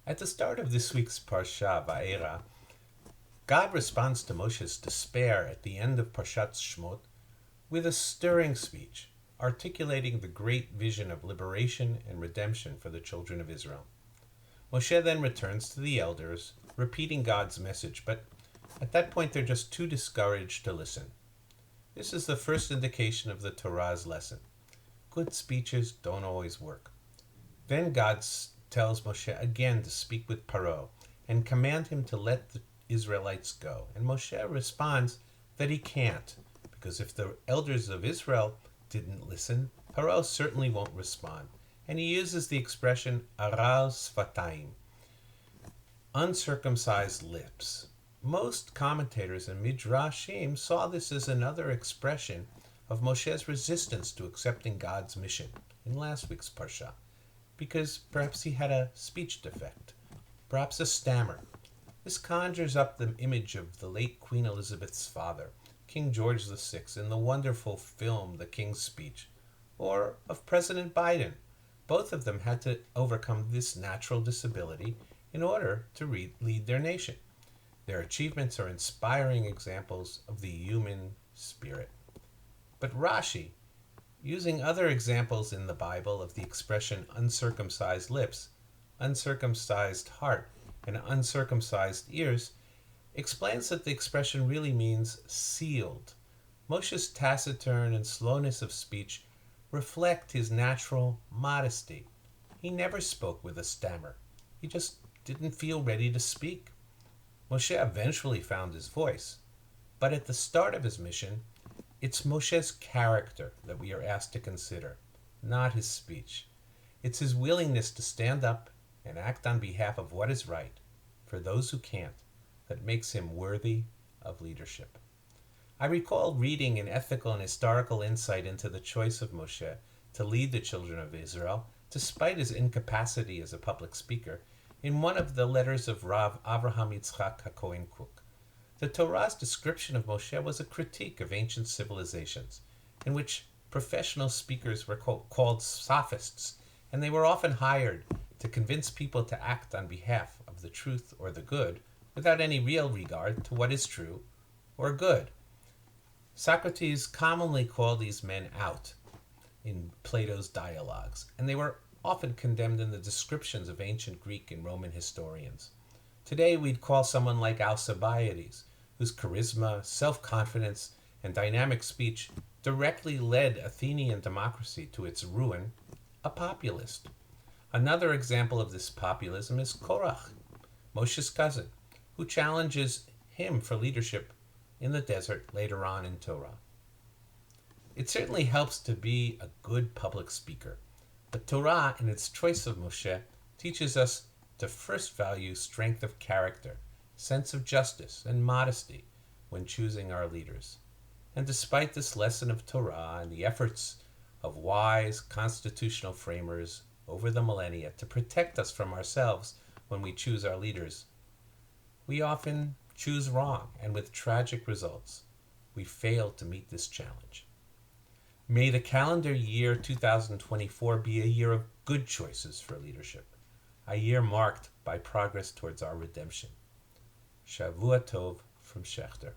At the start of this week's Parsha Va'era, God responds to Moshe's despair at the end of Parshat Shmot with a stirring speech, articulating the great vision of liberation and redemption for the children of Israel. Moshe then returns to the elders, repeating God's message, but at that point they're just too discouraged to listen. This is the first indication of the Torah's lesson. Good speeches don't always work. Then God tells Moshe again to speak with Paro and command him to let the Israelites go. And Moshe responds that he can't, because if the elders of Israel didn't listen, Paro certainly won't respond. And he uses the expression aral sfatayim, uncircumcised lips. Most commentators and midrashim saw this as another expression of Moshe's resistance to accepting God's mission in last week's parsha, because perhaps he had a speech defect, perhaps a stammer. This conjures up the image of the late Queen Elizabeth's father, King George VI, in the wonderful film The King's Speech, or of President Biden. Both of them had to overcome this natural disability in order to lead their nation. Their achievements are inspiring examples of the human spirit. But Rashi, using other examples in the Bible of the expression uncircumcised lips, uncircumcised heart, and uncircumcised ears, explains that the expression really means sealed. Moshe's taciturn and slowness of speech reflect his natural modesty. He never spoke with a stammer. He just didn't feel ready to speak. Moshe eventually found his voice, but at the start of his mission, it's Moshe's character that we are asked to consider, not his speech. It's his willingness to stand up and act on behalf of what is right for those who can't that makes him worthy of leadership. I recall reading an ethical and historical insight into the choice of Moshe to lead the children of Israel, despite his incapacity as a public speaker, in one of the letters of Rav Avraham Yitzchak HaKohen Kook. The Torah's description of Moshe was a critique of ancient civilizations, in which professional speakers were called sophists, and they were often hired to convince people to act on behalf of the truth or the good, without any real regard to what is true or good. Socrates commonly called these men out in Plato's dialogues, and they were often condemned in the descriptions of ancient Greek and Roman historians. Today we'd call someone like Alcibiades, whose charisma, self-confidence, and dynamic speech directly led Athenian democracy to its ruin, a populist. Another example of this populism is Korach, Moshe's cousin, who challenges him for leadership in the desert later on in Torah. It certainly helps to be a good public speaker, but Torah, in its choice of Moshe, teaches us to first value strength of character, sense of justice, and modesty when choosing our leaders. And despite this lesson of Torah and the efforts of wise constitutional framers over the millennia to protect us from ourselves when we choose our leaders, we often choose wrong, and with tragic results. We fail to meet this challenge. May the calendar year 2024 be a year of good choices for leadership, a year marked by progress towards our redemption. Shavua Tov from Schechter.